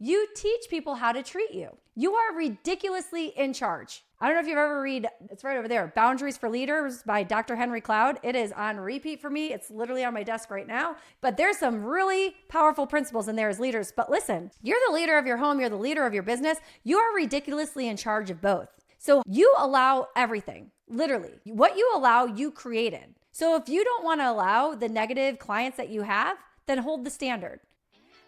You teach people how to treat you. You are ridiculously in charge. I don't know if you've ever read, it's right over there, Boundaries for Leaders by Dr. Henry Cloud. It is on repeat for me. It's literally on my desk right now. But there's some really powerful principles in there as leaders. But listen, you're the leader of your home. You're the leader of your business. You are ridiculously in charge of both. So you allow everything, literally. What you allow, you created. So if you don't want to allow the negative clients that you have, then hold the standard.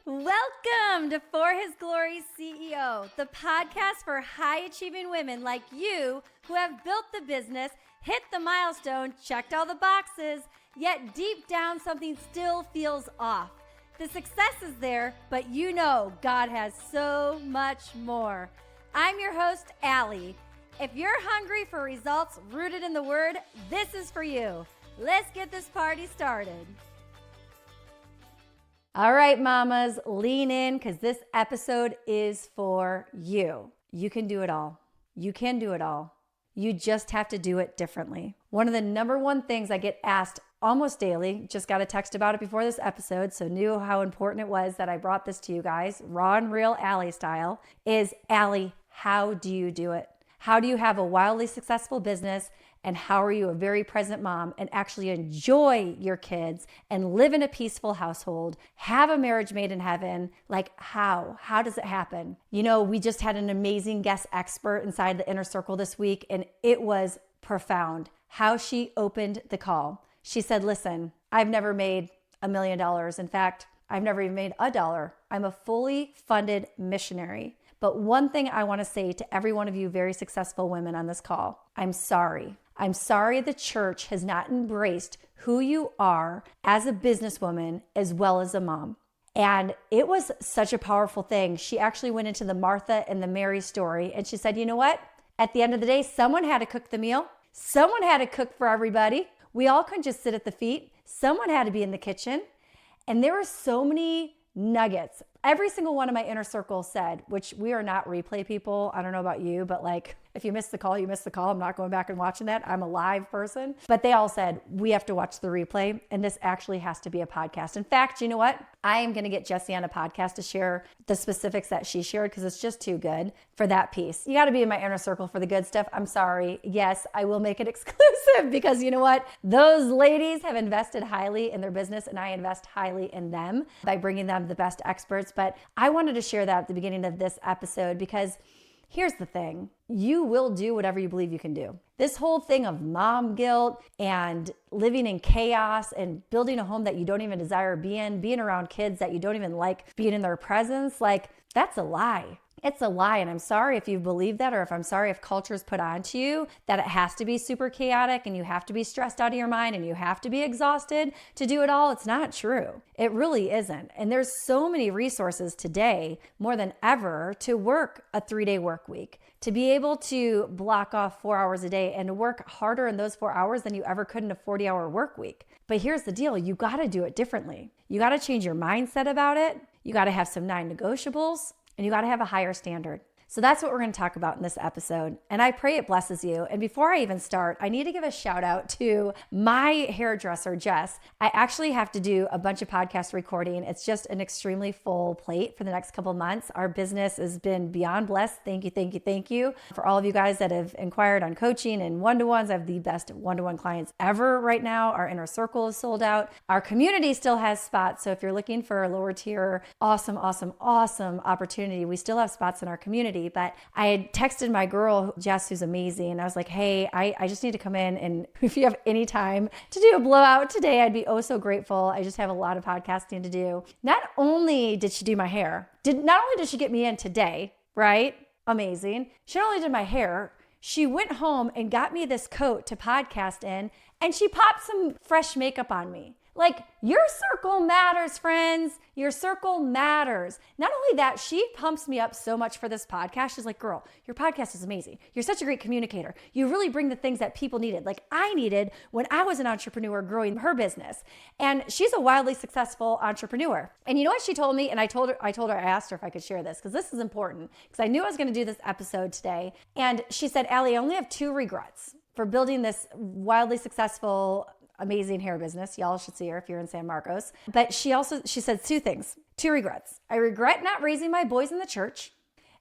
Welcome to For His Glory CEO, the podcast for high-achieving women like you who have built the business, hit the milestone, checked all the boxes, yet deep down something still feels off. The success is there, but you know God has so much more. I'm your host, Allie. If you're hungry for results rooted in the Word, this is for you. Let's get this party started. All right, mamas, lean in because this episode is for you. You can do it all. You can do it all. You just have to do it differently. One of the number one things I get asked almost daily, just got a text about it before this episode, so knew how important it was that I brought this to you guys, raw and real Allie style, is Allie, how do you do it? How do you have a wildly successful business? And how are you a very present mom and actually enjoy your kids and live in a peaceful household, have a marriage made in heaven? Like how? How does it happen? You know, we just had an amazing guest expert inside the Inner Circle this week, and it was profound how she opened the call. She said, listen, I've never made $1 million. In fact, I've never even made $1. I'm a fully funded missionary. But one thing I want to say to every one of you very successful women on this call, I'm sorry. I'm sorry the church has not embraced who you are as a businesswoman as well as a mom. And it was such a powerful thing. She actually went into the Martha and the Mary story, and she said, you know what? At the end of the day, someone had to cook the meal. Someone had to cook for everybody. We all couldn't just sit at the feet. Someone had to be in the kitchen. And there were so many nuggets. Every single one of my Inner Circle said, which we are not replay people. I don't know about you, but like, if you missed the call, you missed the call. I'm not going back and watching that. I'm a live person. But they all said, we have to watch the replay, and this actually has to be a podcast. In fact, you know what? I am going to get Jessie on a podcast to share the specifics that she shared because it's just too good for that piece. You got to be in my Inner Circle for the good stuff. I'm sorry. Yes, I will make it exclusive because you know what? Those ladies have invested highly in their business, and I invest highly in them by bringing them the best experts. But I wanted to share that at the beginning of this episode because here's the thing. You will do whatever you believe you can do. This whole thing of mom guilt and living in chaos and building a home that you don't even desire being around kids that you don't even like being in their presence, like that's a lie. It's a lie. And I'm sorry if you believe that, or if I'm sorry if culture's put onto you that it has to be super chaotic and you have to be stressed out of your mind and you have to be exhausted to do it all. It's not true. It really isn't. And there's so many resources today, more than ever, to work a 3-day work week, to be able to block off 4 hours a day and to work harder in those 4 hours than you ever could in a 40-hour work week. But here's the deal. You got to do it differently. You got to change your mindset about it. You got to have some non-negotiables. And you got to have a higher standard. So that's what we're going to talk about in this episode. And I pray it blesses you. And before I even start, I need to give a shout out to my hairdresser, Jess. I actually have to do a bunch of podcast recording. It's just an extremely full plate for the next couple of months. Our business has been beyond blessed. Thank you, thank you, thank you. For all of you guys that have inquired on coaching and one-to-ones, I have the best one-to-one clients ever right now. Our Inner Circle is sold out. Our community still has spots. So if you're looking for a lower tier, awesome opportunity, we still have spots in our community. But I had texted my girl, Jess, who's amazing. And I was like, hey, I just need to come in. And if you have any time to do a blowout today, I'd be oh so grateful. I just have a lot of podcasting to do. Not only did she do my hair, not only did she get me in today, right? Amazing. She not only did my hair, she went home and got me this coat to podcast in, and she popped some fresh makeup on me. Like, your circle matters, friends. Your circle matters. Not only that, she pumps me up so much for this podcast. She's like, girl, your podcast is amazing. You're such a great communicator. You really bring the things that people needed, like I needed when I was an entrepreneur growing her business. And she's a wildly successful entrepreneur. And you know what she told me? And I asked her if I could share this because this is important because I knew I was going to do this episode today. And she said, Allie, I only have 2 regrets for building this wildly successful amazing hair business. Y'all should see her if you're in San Marcos. But she said two things, two regrets. I regret not raising my boys in the church,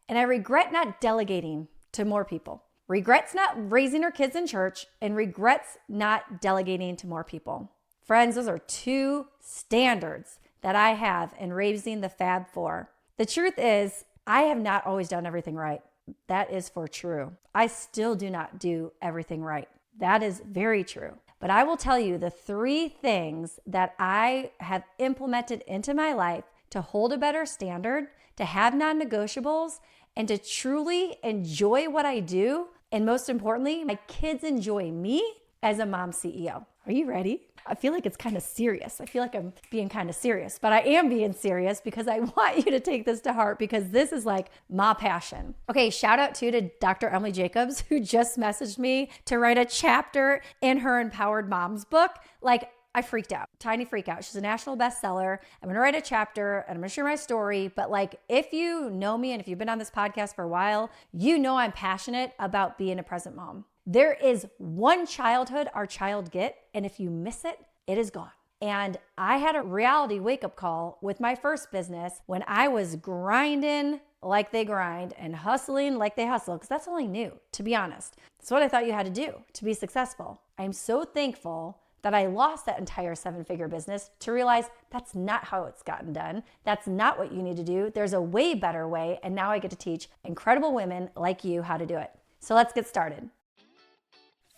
and I regret not delegating to more people. Regrets not raising her kids in church, and regrets not delegating to more people. Friends, those are two standards that I have in raising the Fab Four. The truth is, I have not always done everything right. That is for true. I still do not do everything right. That is very true. But I will tell you the three things that I have implemented into my life to hold a better standard, to have non-negotiables, and to truly enjoy what I do. And most importantly, my kids enjoy me as a mom CEO. Are you ready? I feel like it's kind of serious. I feel like I'm being kind of serious, but I am being serious because I want you to take this to heart because this is like my passion. Okay, shout out to Dr. Emily Jacobs, who just messaged me to write a chapter in her Empowered Moms book. Like, I freaked out, tiny freak out. She's a national bestseller. I'm gonna write a chapter and I'm gonna share my story. But like, if you know me and if you've been on this podcast for a while, you know I'm passionate about being a present mom. There is one childhood our child get, and if you miss it, it is gone. And I had a reality wake-up call with my first business when I was grinding like they grind and hustling like they hustle, because that's all I knew, to be honest. That's what I thought you had to do to be successful. I'm so thankful that I lost that entire 7-figure business to realize that's not how it's gotten done. That's not what you need to do. There's a way better way, and now I get to teach incredible women like you how to do it. So let's get started.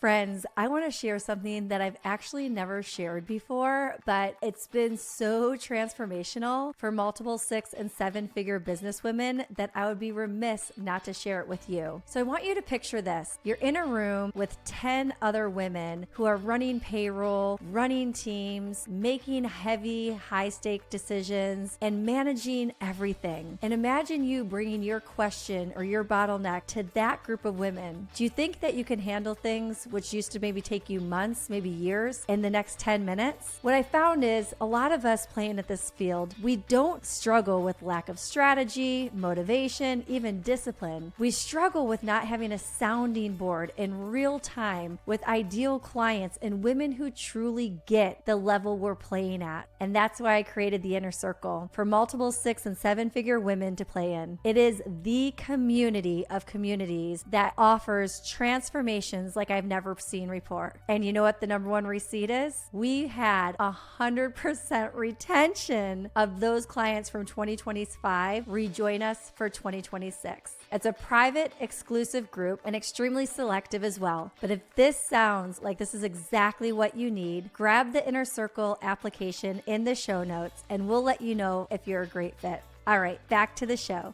Friends, I want to share something that I've actually never shared before, but it's been so transformational for multiple 6- and 7-figure businesswomen that I would be remiss not to share it with you. So I want you to picture this. You're in a room with 10 other women who are running payroll, running teams, making heavy, high-stake decisions, and managing everything. And imagine you bringing your question or your bottleneck to that group of women. Do you think that you can handle things which used to maybe take you months, maybe years, in the next 10 minutes? What I found is a lot of us playing at this field, we don't struggle with lack of strategy, motivation, even discipline. We struggle with not having a sounding board in real time with ideal clients and women who truly get the level we're playing at. And that's why I created the Inner Circle for multiple 6- and 7-figure women to play in. It is the community of communities that offers transformations like I've never seen report. And you know what the number one receipt is? We had 100% retention of those clients from 2025 rejoin us for 2026. It's a private, exclusive group and extremely selective as well. But if this sounds like this is exactly what you need, grab the Inner Circle application in the show notes and we'll let you know if you're a great fit. All right, back to the show.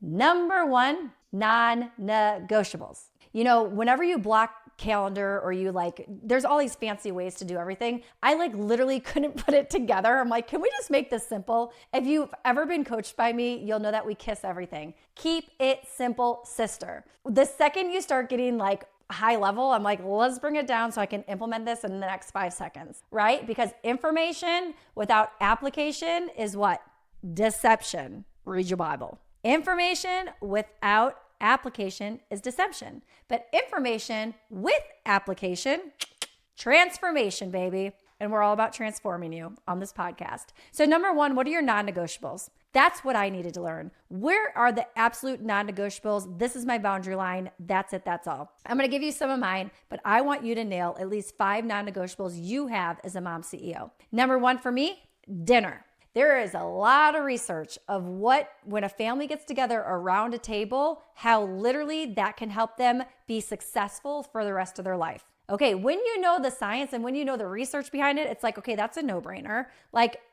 Number one, non-negotiables. You know, whenever you block calendar or you there's all these fancy ways to do everything. I literally couldn't put it together. I'm like, can we just make this simple? If you've ever been coached by me, you'll know that we kiss everything. Keep it simple, sister. The second you start getting high level, I'm like, let's bring it down so I can implement this in the next 5 seconds, right? Because information without application is what? Deception. Read your Bible. Information without application is deception, but information with application, transformation, baby. And we're all about transforming you on this podcast. So number one, what are your non-negotiables? That's what I needed to learn. Where are the absolute non-negotiables? This is my boundary line. That's it. That's all. I'm going to give you some of mine, but I want you to nail at least 5 non-negotiables you have as a mom CEO. Number one for me, dinner. There is a lot of research of when a family gets together around a table, how literally that can help them be successful for the rest of their life. Okay, when you know the science and when you know the research behind it, it's like, okay, that's a no-brainer.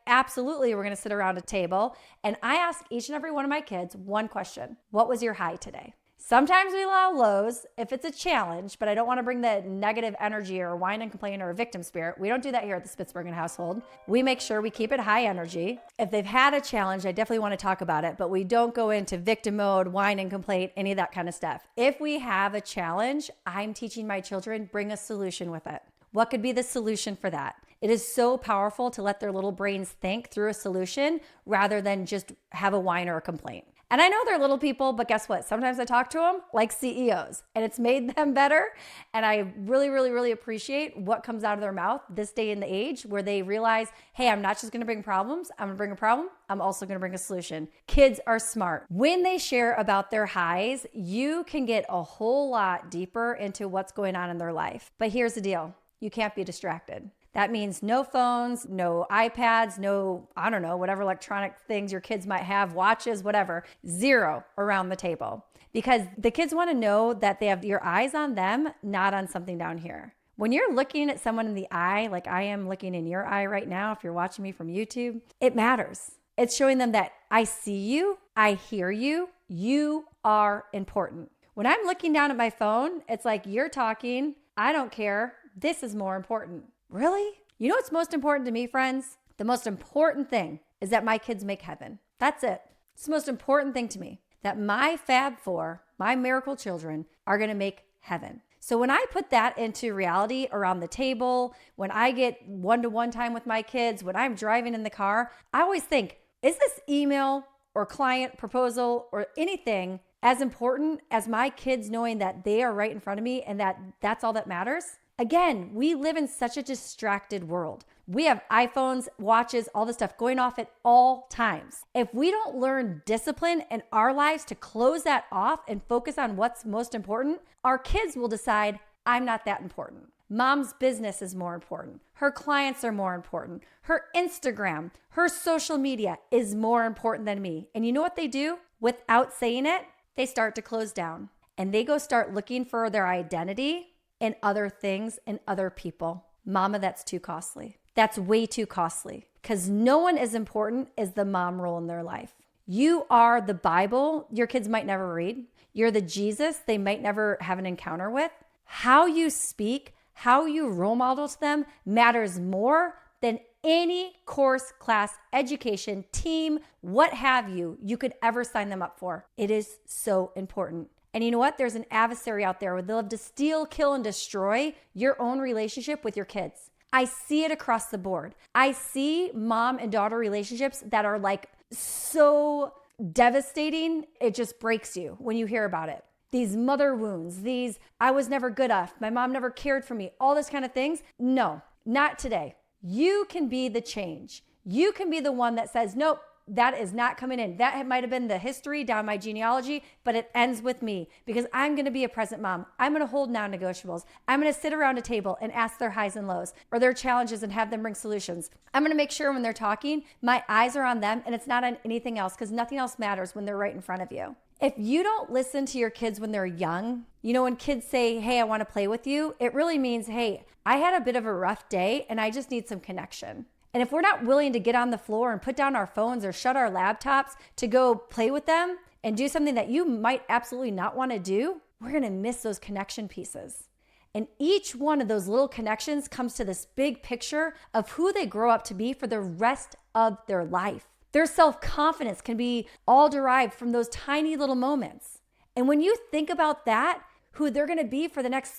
Absolutely, we're gonna sit around a table. And I ask each and every one of my kids one question. What was your high today? Sometimes we allow lows if it's a challenge, but I don't want to bring the negative energy or whine and complain or a victim spirit. We don't do that here at the Spitsbergen household. We make sure we keep it high energy. If they've had a challenge, I definitely want to talk about it, but we don't go into victim mode, whine and complain, any of that kind of stuff. If we have a challenge, I'm teaching my children, bring a solution with it. What could be the solution for that? It is so powerful to let their little brains think through a solution rather than just have a whine or a complaint. And I know they're little people, but guess what? Sometimes I talk to them like CEOs, and it's made them better. And I really, really, really appreciate what comes out of their mouth this day and the age where they realize, hey, I'm not just going to bring problems. I'm going to bring a problem. I'm also going to bring a solution. Kids are smart. When they share about their highs, you can get a whole lot deeper into what's going on in their life. But here's the deal. You can't be distracted. That means no phones, no iPads, no, I don't know, whatever electronic things your kids might have, watches, whatever, zero around the table. Because the kids want to know that they have your eyes on them, not on something down here. When you're looking at someone in the eye, like I am looking in your eye right now, if you're watching me from YouTube, it matters. It's showing them that I see you, I hear you, you are important. When I'm looking down at my phone, it's like you're talking, I don't care, this is more important. Really? You know what's most important to me, friends? The most important thing is that my kids make heaven. That's it. It's the most important thing to me, that my Fab Four, my miracle children, are going to make heaven. So when I put that into reality around the table, when I get one-to-one time with my kids, when I'm driving in the car, I always think, is this email or client proposal or anything as important as my kids knowing that they are right in front of me and that that's all that matters? Again, we live in such a distracted world. We have iPhones, watches, all this stuff going off at all times. If we don't learn discipline in our lives to close that off and focus on what's most important, our kids will decide, I'm not that important. Mom's business is more important. Her clients are more important. Her Instagram, her social media is more important than me. And you know what they do? Without saying it, they start to close down and they go start looking for their identity and other things and other people. Mama, that's too costly. That's way too costly because no one as important as the mom role in their life. You are the Bible your kids might never read. You're the Jesus they might never have an encounter with. How you speak, how you role model to them matters more than any course, class, education, team, what have you could ever sign them up for. It is so important. And you know what? There's an adversary out there where they'll have to steal, kill, and destroy your own relationship with your kids. I see it across the board. I see mom and daughter relationships that are like so devastating. It just breaks you when you hear about it. These mother wounds, these I was never good enough, my mom never cared for me, all this kind of things. No, not today. You can be the change. You can be the one that says, nope, that is not coming in. That might have been the history down my genealogy, but it ends with me because I'm going to be a present mom. I'm going to hold non-negotiables. I'm going to sit around a table and ask their highs and lows or their challenges and have them bring solutions. I'm going to make sure when they're talking, my eyes are on them and it's not on anything else because nothing else matters when they're right in front of you. If you don't listen to your kids when they're young, you know, when kids say, hey, I want to play with you, it really means, hey, I had a bit of a rough day and I just need some connection. And if we're not willing to get on the floor and put down our phones or shut our laptops to go play with them and do something that you might absolutely not want to do, we're going to miss those connection pieces. And each one of those little connections comes to this big picture of who they grow up to be for the rest of their life. Their self-confidence can be all derived from those tiny little moments. And when you think about that, who they're going to be for the next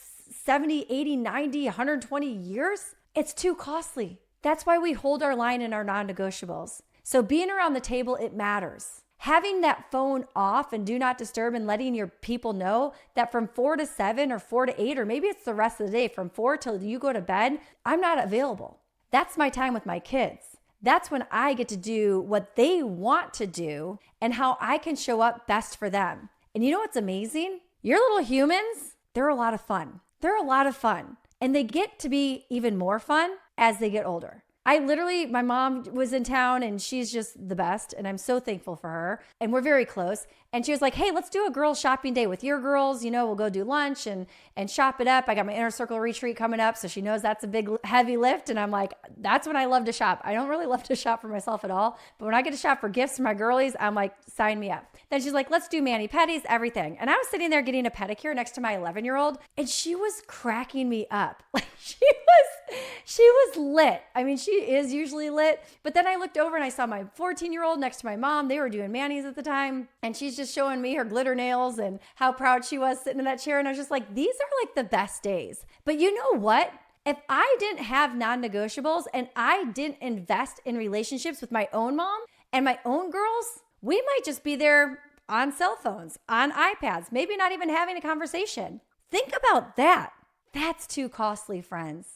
70, 80, 90, 120 years, it's too costly. That's why we hold our line in our non-negotiables. So being around the table, it matters. Having that phone off and do not disturb and letting your people know that from 4 to 7 or 4 to 8, or maybe it's the rest of the day, from 4 till you go to bed, I'm not available. That's my time with my kids. That's when I get to do what they want to do and how I can show up best for them. And you know what's amazing? Your little humans, they're a lot of fun. They're a lot of fun. And they get to be even more fun as they get older. My mom was in town and she's just the best. And I'm so thankful for her. And we're very close. And she was like, hey, let's do a girls shopping day with your girls. You know, we'll go do lunch and shop it up. I got my inner circle retreat coming up. So she knows that's a big, heavy lift. And I'm like, that's when I love to shop. I don't really love to shop for myself at all. But when I get to shop for gifts for my girlies, I'm like, sign me up. Then she's like, let's do mani-pedis, everything. And I was sitting there getting a pedicure next to my 11-year-old and she was cracking me up. Like she was lit. I mean, she is usually lit. But then I looked over and I saw my 14-year-old next to my mom. They were doing manis at the time. And she's just showing me her glitter nails and how proud she was sitting in that chair. And I was just like, these are like the best days. But you know what? If I didn't have non-negotiables and I didn't invest in relationships with my own mom and my own girls, we might just be there on cell phones, on iPads, maybe not even having a conversation. Think about that. That's too costly, friends.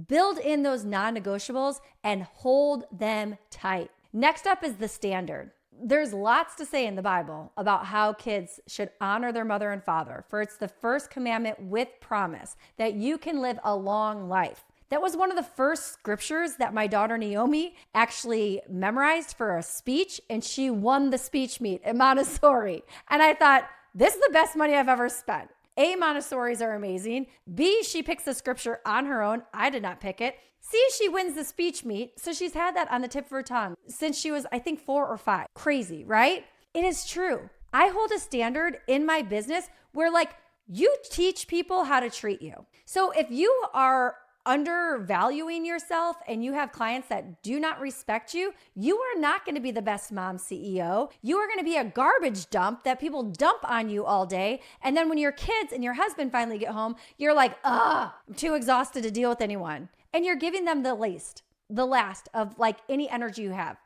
Build in those non-negotiables and hold them tight. Next up is the standard. There's lots to say in the Bible about how kids should honor their mother and father, for it's the first commandment with promise that you can live a long life. That was one of the first scriptures that my daughter Naomi actually memorized for a speech, and she won the speech meet at Montessori. And I thought, this is the best money I've ever spent. A, Montessoris are amazing. B, she picks the scripture on her own. I did not pick it. C, she wins the speech meet. So she's had that on the tip of her tongue since she was, I think, 4 or 5. Crazy, right? It is true. I hold a standard in my business where you teach people how to treat you. So if you are undervaluing yourself and you have clients that do not respect you, you are not going to be the best mom CEO. You are going to be a garbage dump that people dump on you all day. And then when your kids and your husband finally get home, you're like, I'm too exhausted to deal with anyone. And you're giving them the last of any energy you have.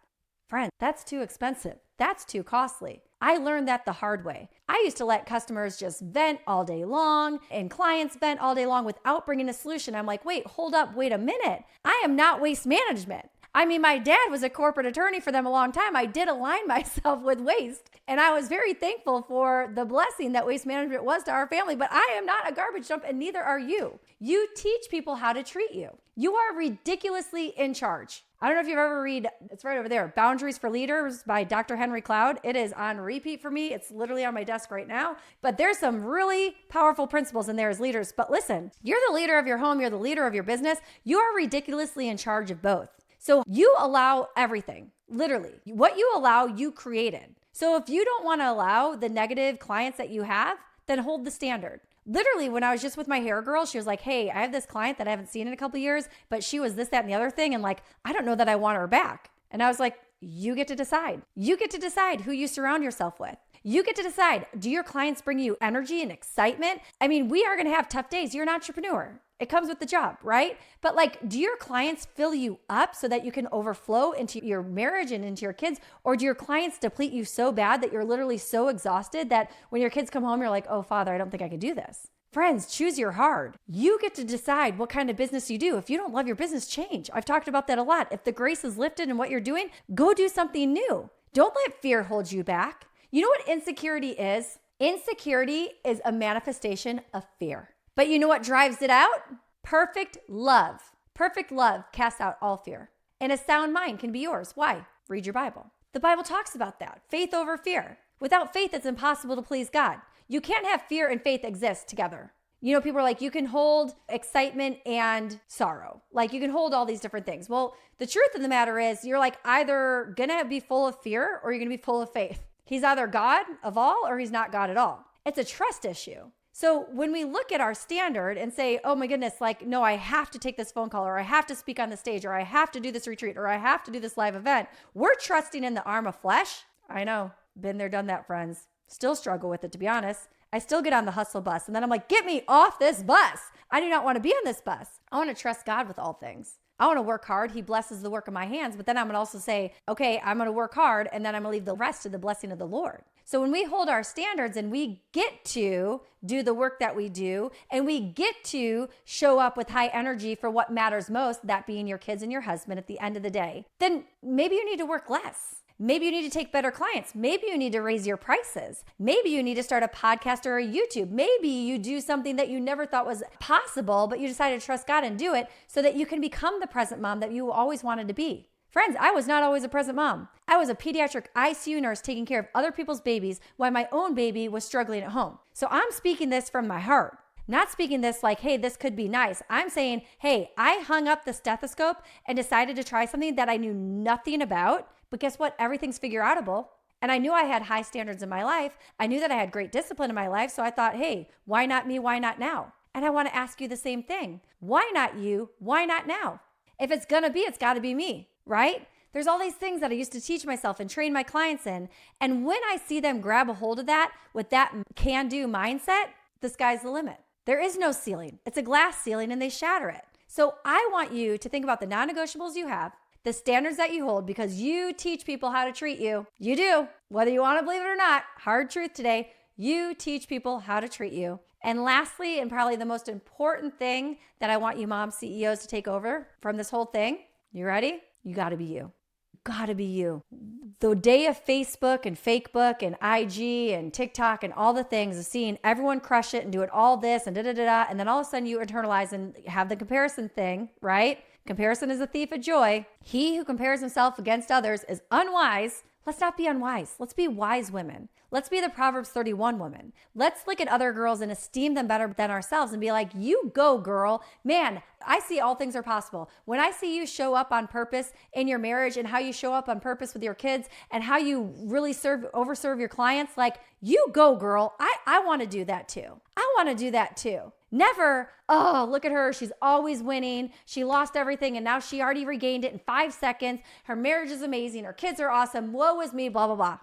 Friend, that's too expensive. That's too costly. I learned that the hard way. I used to let customers just vent all day long and clients vent all day long without bringing a solution. I'm like, wait a minute. I am not waste management. I mean, my dad was a corporate attorney for them a long time. I did align myself with waste, and I was very thankful for the blessing that waste management was to our family, but I am not a garbage dump, and neither are you. You teach people how to treat you. You are ridiculously in charge. I don't know if you've ever read, it's right over there, Boundaries for Leaders by Dr. Henry Cloud. It is on repeat for me. It's literally on my desk right now. But there's some really powerful principles in there as leaders. But listen, you're the leader of your home. You're the leader of your business. You are ridiculously in charge of both. So you allow everything, literally. What you allow, you created. So if you don't want to allow the negative clients that you have, then hold the standard. Literally, when I was just with my hair girl, she was like, hey, I have this client that I haven't seen in a couple of years, but she was this, that, and the other thing. And I don't know that I want her back. And I was like, you get to decide. You get to decide who you surround yourself with. You get to decide, do your clients bring you energy and excitement? I mean, we are going to have tough days. You're an entrepreneur. It comes with the job, right? But do your clients fill you up so that you can overflow into your marriage and into your kids? Or do your clients deplete you so bad that you're literally so exhausted that when your kids come home, you're like, oh, Father, I don't think I could do this. Friends, choose your hard. You get to decide what kind of business you do. If you don't love your business, change. I've talked about that a lot. If the grace is lifted in what you're doing, go do something new. Don't let fear hold you back. You know what insecurity is? Insecurity is a manifestation of fear. But you know what drives it out? Perfect love. Perfect love casts out all fear. And a sound mind can be yours. Why? Read your Bible. The Bible talks about that. Faith over fear. Without faith, it's impossible to please God. You can't have fear and faith exist together. You know, people are like, you can hold excitement and sorrow. You can hold all these different things. Well, the truth of the matter is you're either going to be full of fear or you're going to be full of faith. He's either God of all or he's not God at all. It's a trust issue. So when we look at our standard and say, oh my goodness, no, I have to take this phone call, or I have to speak on the stage, or I have to do this retreat, or I have to do this live event, we're trusting in the arm of flesh. I know, been there, done that, friends. Still struggle with it, to be honest. I still get on the hustle bus and then I'm like, get me off this bus. I do not want to be on this bus. I want to trust God with all things. I want to work hard. He blesses the work of my hands, but then I'm going to also say, okay, I'm going to work hard, and then I'm going to leave the rest to the blessing of the Lord. So when we hold our standards and we get to do the work that we do, and we get to show up with high energy for what matters most, that being your kids and your husband at the end of the day, then maybe you need to work less. Maybe you need to take better clients. Maybe you need to raise your prices. Maybe you need to start a podcast or a YouTube. Maybe you do something that you never thought was possible, but you decided to trust God and do it so that you can become the present mom that you always wanted to be. Friends, I was not always a present mom. I was a pediatric ICU nurse taking care of other people's babies while my own baby was struggling at home. So I'm speaking this from my heart. Not speaking this like, hey, this could be nice. I'm saying, hey, I hung up the stethoscope and decided to try something that I knew nothing about. But guess what? Everything's figure outable. And I knew I had high standards in my life. I knew that I had great discipline in my life. So I thought, hey, why not me? Why not now? And I want to ask you the same thing. Why not you? Why not now? If it's going to be, it's got to be me, right? There's all these things that I used to teach myself and train my clients in. And when I see them grab a hold of that with that can-do mindset, the sky's the limit. There is no ceiling. It's a glass ceiling and they shatter it. So I want you to think about the non-negotiables you have, the standards that you hold, because you teach people how to treat you. You do. Whether you want to believe it or not, hard truth today, you teach people how to treat you. And lastly, and probably the most important thing that I want you mom CEOs to take over from this whole thing, you ready? You got to be you. Gotta be you. The day of Facebook and Fakebook and IG and TikTok and all the things of seeing everyone crush it and do it all this and da-da-da-da, and then all of a sudden you internalize and have the comparison thing, right? Comparison is a thief of joy. He who compares himself against others is unwise. Let's not be unwise. Let's be wise women. Let's be the Proverbs 31 woman. Let's look at other girls and esteem them better than ourselves and be like, you go, girl. Man, I see all things are possible. When I see you show up on purpose in your marriage and how you show up on purpose with your kids and how you really overserve your clients, like, you go, girl. I want to do that too. I want to do that too. Never, oh, look at her. She's always winning. She lost everything and now she already regained it in 5 seconds. Her marriage is amazing. Her kids are awesome. Woe is me, blah, blah, blah.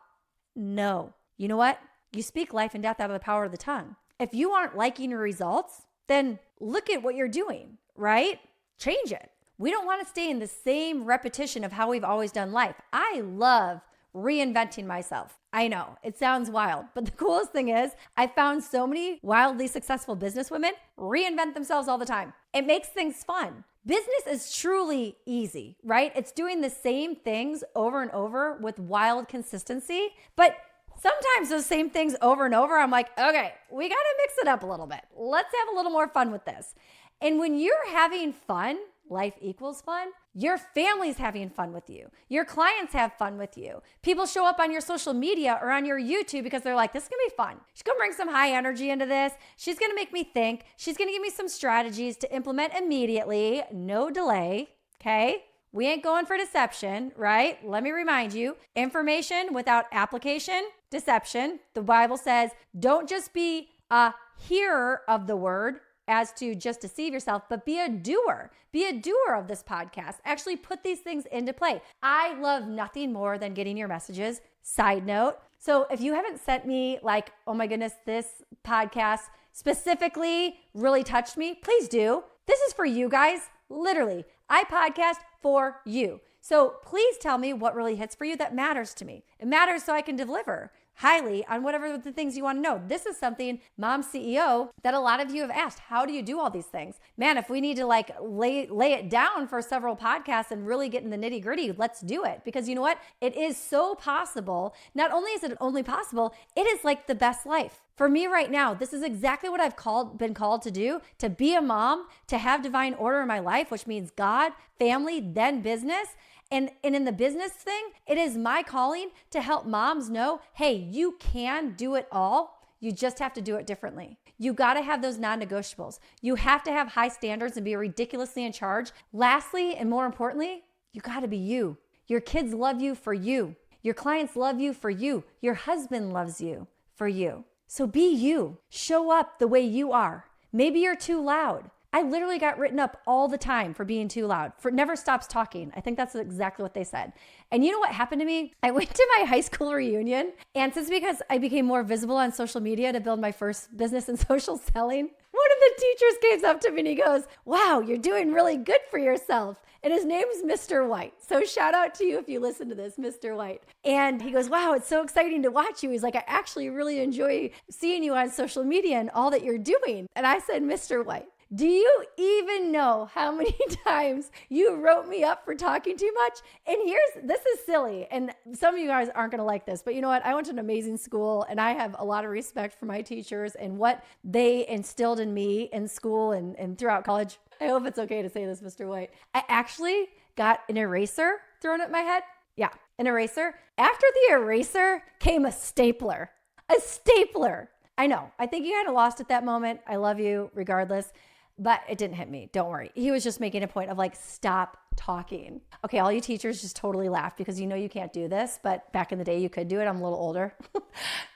No. You know what? You speak life and death out of the power of the tongue. If you aren't liking your results, then look at what you're doing, right? Change it. We don't want to stay in the same repetition of how we've always done life. I love reinventing myself. I know it sounds wild, but the coolest thing is I found so many wildly successful business women reinvent themselves all the time. It makes things fun. Business is truly easy, right? It's doing the same things over and over with wild consistency, but sometimes those same things over and over, I'm like, okay, we got to mix it up a little bit. Let's have a little more fun with this. And when you're having fun, life equals fun. Your family's having fun with you. Your clients have fun with you. People show up on your social media or on your YouTube because they're like, this is going to be fun. She's going to bring some high energy into this. She's going to make me think. She's going to give me some strategies to implement immediately. No delay. Okay. We ain't going for deception, right? Let me remind you, information without application, deception. The Bible says, don't just be a hearer of the word as to just deceive yourself, but be a doer. Be a doer of this podcast. Actually put these things into play. I love nothing more than getting your messages. Side note. So if you haven't sent me like, oh my goodness, this podcast specifically really touched me, please do. This is for you guys. Literally, I podcast for you. So please tell me what really hits for you that matters to me. It matters so I can deliver highly on whatever the things you want to know. This is something, Mom CEO, that a lot of you have asked. How do you do all these things? Man, if we need to like lay it down for several podcasts and really get in the nitty gritty, let's do it. Because you know what? It is so possible. Not only is it only possible, it is like the best life. For me right now, this is exactly what I've been called to do, to be a mom, to have divine order in my life, which means God, family, then business. And in the business thing, it is my calling to help moms know, hey, you can do it all. You just have to do it differently. You got to have those non-negotiables. You have to have high standards and be ridiculously in charge. Lastly, and more importantly, you got to be you. Your kids love you for you. Your clients love you for you. Your husband loves you for you. So be you. Show up the way you are. Maybe you're too loud. I literally got written up all the time for being too loud, for never stops talking. I think that's exactly what they said. And you know what happened to me? I went to my high school reunion, and since because I became more visible on social media to build my first business in social selling, one of the teachers came up to me and he goes, wow, you're doing really good for yourself. And his name's Mr. White. So shout out to you if you listen to this, Mr. White. And he goes, wow, it's so exciting to watch you. He's like, I actually really enjoy seeing you on social media and all that you're doing. And I said, Mr. White, do you even know how many times you wrote me up for talking too much? And this is silly. And some of you guys aren't going to like this, but you know what? I went to an amazing school and I have a lot of respect for my teachers and what they instilled in me in school and throughout college. I hope it's okay to say this, Mr. White. I actually got an eraser thrown at my head. Yeah, an eraser. After the eraser came a stapler. A stapler. I know. I think you kind of lost at that moment. I love you regardless. But it didn't hit me. Don't worry. He was just making a point of like, stop talking. Okay, all you teachers just totally laugh because you know you can't do this, but back in the day you could do it. I'm a little older.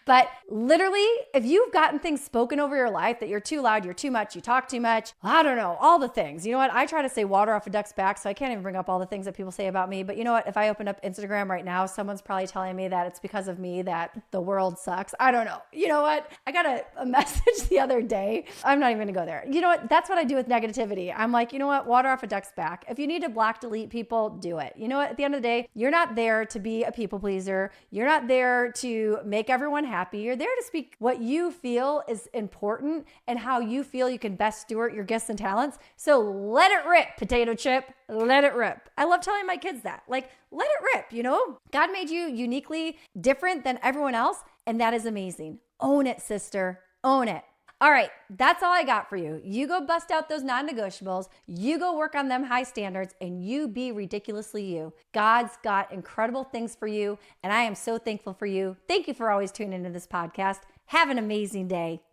But literally, if you've gotten things spoken over your life that you're too loud, you're too much, you talk too much, I don't know, all the things. You know what? I try to say water off a duck's back, so I can't even bring up all the things that people say about me. But you know what? If I open up Instagram right now, someone's probably telling me that it's because of me that the world sucks. I don't know. You know what? I got a message the other day. I'm not even gonna go there. You know what? That's what I do with negativity. I'm like, you know what? Water off a duck's back. If you need to block, delete people, do it. You know what? At the end of the day, you're not there to be a people pleaser. You're not there to make everyone happy. You're there to speak what you feel is important and how you feel you can best steward your gifts and talents. So let it rip, potato chip. Let it rip. I love telling my kids that. Like, let it rip, you know? God made you uniquely different than everyone else, and that is amazing. Own it, sister. Own it. All right, that's all I got for you. You go bust out those non-negotiables, you go work on them high standards, and you be ridiculously you. God's got incredible things for you, and I am so thankful for you. Thank you for always tuning into this podcast. Have an amazing day.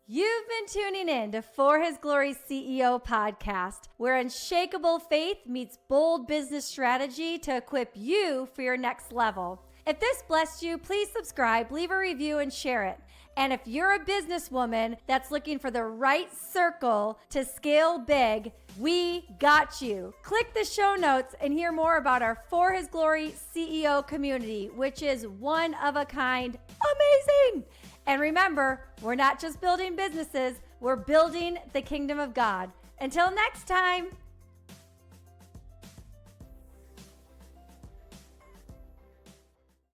You've been tuning in to For His Glory CEO podcast, where unshakable faith meets bold business strategy to equip you for your next level. If this blessed you, please subscribe, leave a review, and share it. And if you're a businesswoman that's looking for the right circle to scale big, we got you. Click the show notes and hear more about our For His Glory CEO community, which is one of a kind, amazing. And remember, we're not just building businesses, we're building the kingdom of God. Until next time.